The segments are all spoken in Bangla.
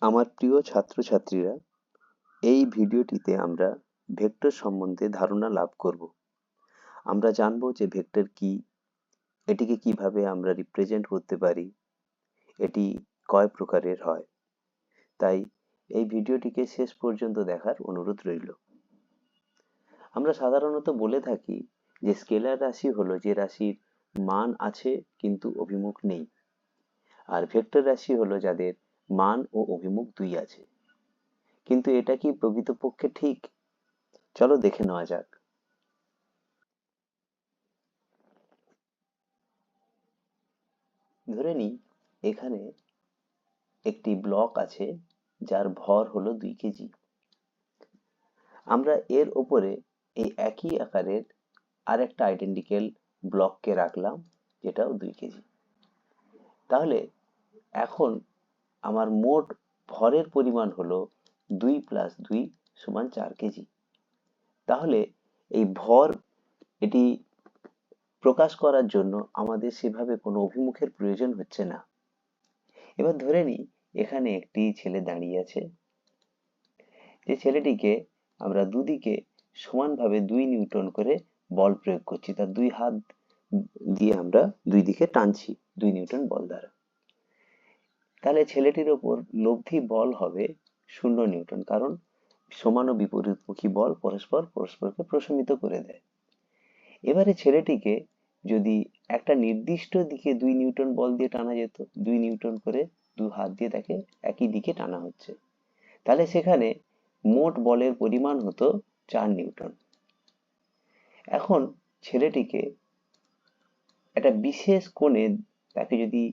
আমার প্রিয় ছাত্রছাত্রীরা, এই ভিডিওটিতে আমরা ভেক্টর সম্বন্ধে ধারণা লাভ করব। আমরা জানব যে ভেক্টর কি, এটিকে কিভাবে আমরা রিপ্রেজেন্ট করতে পারি, এটি কয় প্রকারের হয়। তাই এই ভিডিওটিকে শেষ পর্যন্ত দেখার অনুরোধ রইল। আমরা সাধারণত বলে থাকি যে স্কেলার রাশি হলো যে রাশির মান আছে কিন্তু অভিমুখ নেই, আর ভেক্টর রাশি হলো যাদের মান ও অভিমুখ দুই আছে। কিন্তু এটা কি প্রকৃতপক্ষে ঠিক? চলো দেখে নেওয়া যাক। ধরে নিই এখানে একটি ব্লক আছে যার ভর হলো 2 কেজি। আমরা এর ওপরে এই একই আকারের আরেকটা আইডেন্টিক্যাল ব্লককে রাখলাম, যেটাও 2 কেজি। তাহলে এখন আমার মোট ভরের পরিমাণ হলো 2 + 2 = 4 কেজি। তাহলে এই ভর এটি প্রকাশ করার জন্য আমাদের সেভাবে কোনো অভিমুখের প্রয়োজন হচ্ছে না। এবার ধরে নিই এখানে একটি ছেলে দাঁড়িয়ে আছে, যে ছেলেটিকে আমরা দুদিকে সমানভাবে 2 নিউটন করে বল প্রয়োগ করছি। তার 2 হাত দিয়ে আমরা দুই দিকে টানছি 2 নিউটন বল দ্বারা। তাহলে ছেলেটির ওপর লব্ধি বল হবে 0 নিউটন, কারণ সমান ও বিপরীতমুখী বল পরস্পরকে প্রশমিত করে দেয়। এবারে ছেলেটিকে যদি একটা নির্দিষ্ট দিকে 2 নিউটন বল দিয়ে টানা যেত, 2 নিউটন করে 2 হাত দিয়ে তাকে একই দিকে টানা হচ্ছে, তাহলে সেখানে মোট বলের পরিমাণ হতো 4 নিউটন। এখন ছেলেটিকে একটা বিশেষ কোণে তাকে যদি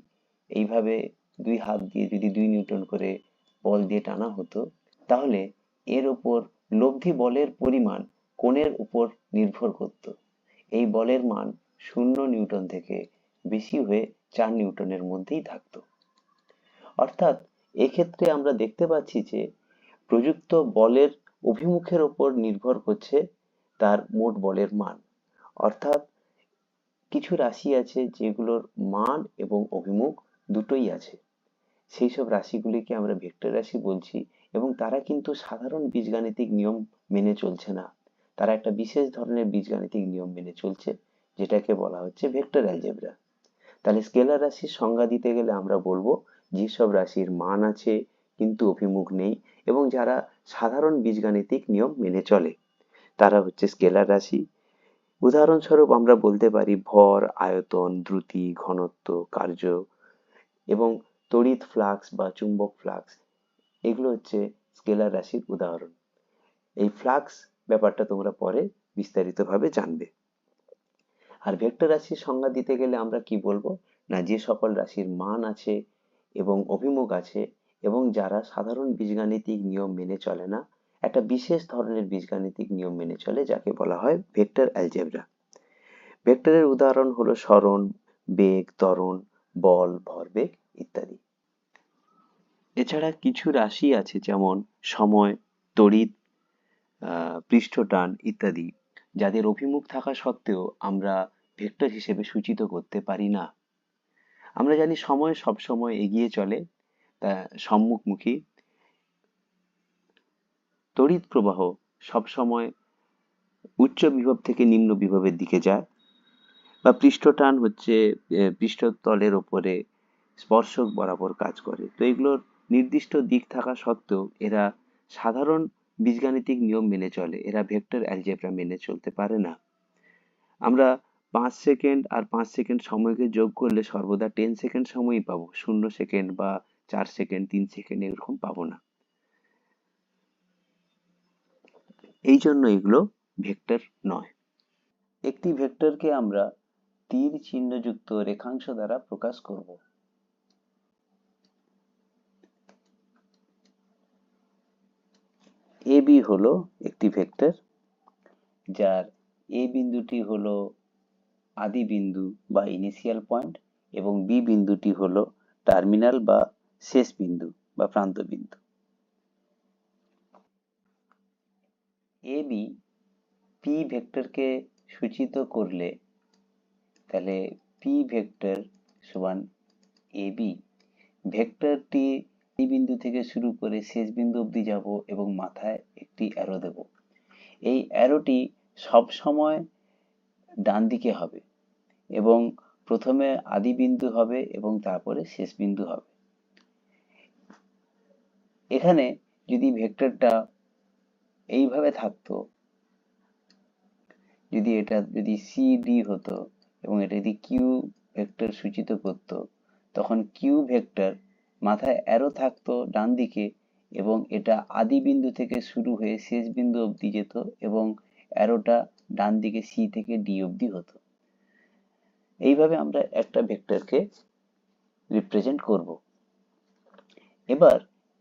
এইভাবে 2 হাত দিয়ে যদি 2 নিউটন করে বল দিয়ে টানা হতো, তাহলে এর ওপর লব্ধি বলের পরিমাণ কোণের উপর নির্ভর করত। এই বলের মান 0 নিউটন থেকে বেশি হয়ে 4 নিউটনের মধ্যেই থাকতো। অর্থাৎ এক্ষেত্রে আমরা দেখতে পাচ্ছি যে প্রযুক্ত বলের অভিমুখের ওপর নির্ভর করছে তার মোট বলের মান। অর্থাৎ কিছু রাশি আছে যেগুলোর মান এবং অভিমুখ দুটোই আছে, সেই সব রাশিগুলিকে আমরা ভেক্টর রাশি বলছি, এবং তারা কিন্তু সাধারণ বীজগাণিতিক নিয়ম মেনে চলছে না। তারা একটা বিশেষ ধরনের বীজগাণিতিক নিয়ম মেনে চলছে, যেটাকে বলা হচ্ছে ভেক্টর অ্যালজেব্রা। তাহলে স্কেলার রাশির সংজ্ঞা দিতে গেলে আমরা বলবো যেসব রাশির মান আছে কিন্তু অভিমুখ নেই এবং যারা সাধারণ বীজগাণিতিক নিয়ম মেনে চলে, তারা হচ্ছে স্কেলার রাশি। উদাহরণস্বরূপ আমরা বলতে পারি ভর, আয়তন, দ্রুতি, ঘনত্ব, কার্য এবং তড়িৎ ফ্লাক্স বা চুম্বক ফ্লাক্স, এগুলো হচ্ছে স্কেলার রাশির উদাহরণ। এই ফ্লাক্স ব্যাপারটা তোমরা পরে বিস্তারিতভাবে জানবে। আর ভেক্টর রাশির সংজ্ঞা দিতে গেলে আমরা কি বলবো, না যে সকল রাশির মান আছে এবং অভিমুখ আছে এবং যারা সাধারণ বীজগাণিতিক নিয়ম মেনে চলে না, একটা বিশেষ ধরনের বীজগাণিতিক নিয়ম মেনে চলে, যাকে বলা হয় ভেক্টর অ্যালজেব্রা। ভেক্টরের উদাহরণ হলো সরণ, বেগ, ত্বরণ, বল, ভরবেগ ইত্যাদি। এছাড়া কিছু রাশি আছে যেমন সময়, তড়িৎ, পৃষ্ঠটান ইত্যাদি, যাদের অভিমুখ থাকা সত্ত্বেও আমরা ভেক্টর হিসেবে সূচিত করতে পারি না। আমরা জানি সময় সবসময় এগিয়ে চলে, তা সম্মুখমুখী। তড়িৎ প্রবাহ সবসময় উচ্চ বিভব থেকে নিম্ন বিভবের দিকে যায়, বা পৃষ্ঠটান হচ্ছে পৃষ্ঠতলের ওপরে স্পর্শক বরাবর কাজ করে। তো এগুলোর নির্দিষ্ট দিক থাকা সত্ত্বেও এরা সাধারণ বীজগাণিতিক নিয়ম মেনে চলে, এরা ভেক্টর অ্যালজেব্রা মেনে চলতে পারে না। আমরা 5 সেকেন্ড আর 5 সেকেন্ড সময়কে যোগ করলে সর্বদা 10 সেকেন্ড সময়ই পাবো, 0 সেকেন্ড বা 4 সেকেন্ড, 3 সেকেন্ড এরকম পাবো না। এই জন্য এগুলো ভেক্টর নয়। একটি ভেক্টরকে আমরা তীর চিহ্নযুক্ত রেখাংশ দ্বারা প্রকাশ করব। AB হলো একটি ভেক্টর, যার A বিন্দুটি হলো আদি বিন্দু বা ইনিশিয়াল পয়েন্ট এবং B বিন্দুটি হলো টার্মিনাল বা শেষ বিন্দু বা প্রান্ত বিন্দু। AB P ভেক্টরকে সূচিত করলে তাহলে P ভেক্টর সমান AB। ভেক্টরটি বিন্দু থেকে শুরু করে শেষ বিন্দু অবধি যাব এবং মাথায় একটি অ্যারো দেব। এই অ্যারোটি সব সময় ডান দিকে হবে এবং প্রথমে আদি বিন্দু হবে এবং তারপরে শেষ বিন্দু হবে। এখানে যদি ভেক্টরটা এইভাবে থাকতো, যদি সি ডি হতো এবং এটা যদি কিউ ভেক্টর সূচিত করতো, তখন কিউ ভেক্টর মাথায় অ্যারো থাকতো ডান দিকে এবং এটা আদি বিন্দু থেকে শুরু হয়ে শেষ বিন্দু অবধি যেত এবং অ্যারোটা ডান দিকে সি থেকে ডি অবধি হতো। এইভাবে আমরা একটা ভেক্টরকে রিপ্রেজেন্ট করব। এবার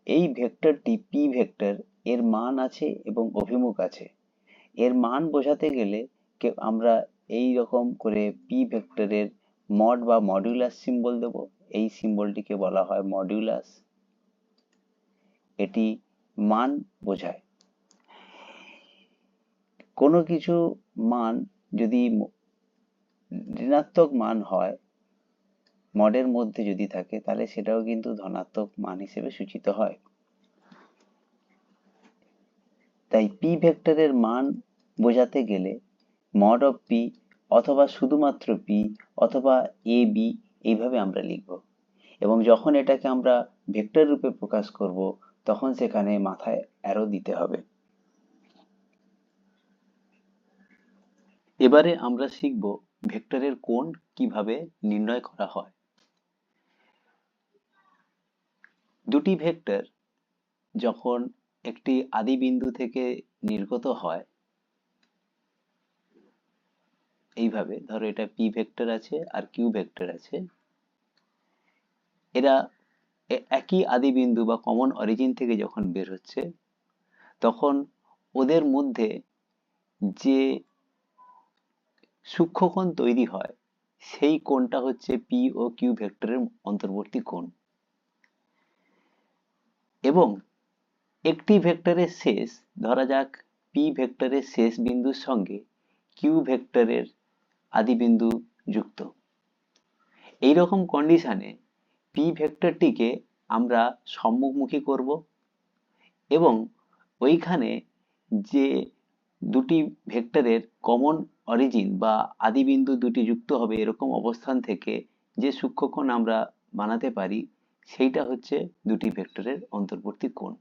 এই ভেক্টরটি পি ভেক্টর, এর মান আছে এবং অভিমুখ আছে। এর মান বোঝাতে গেলে আমরা এই রকম করে পি ভেক্টরের মড বা মডিউলাস সিম্বল দেব। এই সিম্বলটিকে বলা হয় মডিউলাস। এটি মান বোঝায়। কোনো কিছু মান যদি ঋণাত্মক মান হয়, মডের মধ্যে যদি থাকে, তাহলে সেটাও কিন্তু ধনাত্মক মান হিসেবে সূচিত হয়। তাই পি ভেক্টরের মান বোঝাতে গেলে মড অফ পি অথবা শুধুমাত্র পি অথবা এ বি এইভাবে আমরা লিখব এবং যখন এটাকে আমরা ভেক্টর রূপে প্রকাশ করব তখন সেখানে মাথায় অ্যারো দিতে হবে। এবারে আমরা শিখব ভেক্টরের কোণ কিভাবে নির্ণয় করা হয়। দুটি ভেক্টর যখন একটি আদি বিন্দু থেকে নির্গত হয়, এইভাবে ধরো এটা পি ভেক্টর আছে আর কিউ ভেক্টর আছে, এরা একই আদি বিন্দু বা কমন অরিজিন থেকে যখন বের হচ্ছে, তখন ওদের মধ্যে যে সূক্ষ্মকোণ তৈরি হয় সেই কোণটা হচ্ছে পি ও কিউ ভেক্টরের অন্তর্বর্তী কোণ। এবং একটি ভেক্টরের শেষ, ধরা যাক পি ভেক্টরের শেষ বিন্দুর সঙ্গে কিউ ভেক্টরের আদি বিন্দু যুক্ত। এইরকম কন্ডিশনে পি ভেক্টরটিকে আমরা সম্মুখমুখী করব এবং ওইখানে যে দুটি ভেক্টরের কমন অরিজিন বা আদি বিন্দু দুটি যুক্ত হবে এরকম অবস্থান থেকে যে সূক্ষ্মকোণ আমরা বানাতে পারি, সেইটা হচ্ছে দুটি ভেক্টরের অন্তর্বর্তী কোণ।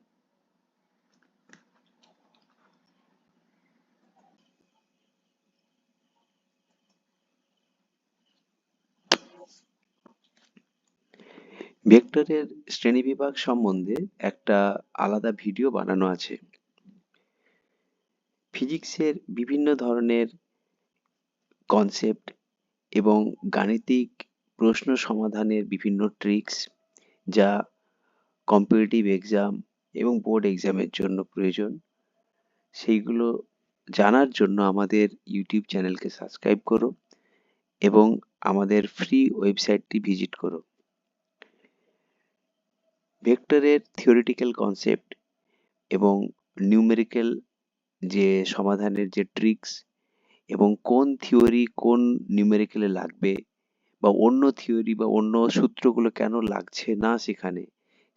ভেক্টরের শ্রেণীবিভাগ সম্বন্ধে একটা আলাদা ভিডিও বানানো আছে। ফিজিক্সের বিভিন্ন ধরনের কনসেপ্ট এবং গাণিতিক প্রশ্ন সমাধানের বিভিন্ন ট্রিক্স যা কম্পিটিটিভ এক্সাম এবং বোর্ড এক্সামের জন্য প্রয়োজন, সেইগুলো জানার জন্য আমাদের ইউটিউব চ্যানেলকে সাবস্ক্রাইব করো এবং আমাদের ফ্রি ওয়েবসাইটটি ভিজিট করো। ভেক্টরের থিওরিটিক্যাল কনসেপ্ট এবং নিউমেরিক্যাল যে সমাধানের যে ট্রিক্স এবং কোন থিওরি কোন নিউমেরিক্যালে লাগবে বা অন্য থিওরি বা অন্য সূত্রগুলো কেন লাগছে না সেখানে,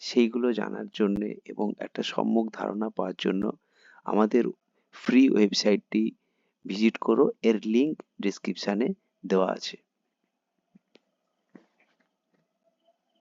সেইগুলো জানার জন্য এবং একটা সম্যক ধারণা পাওয়ার জন্য আমাদের ফ্রি ওয়েবসাইটটি ভিজিট করো। এর লিংক ডেসক্রিপশনে দেওয়া আছে।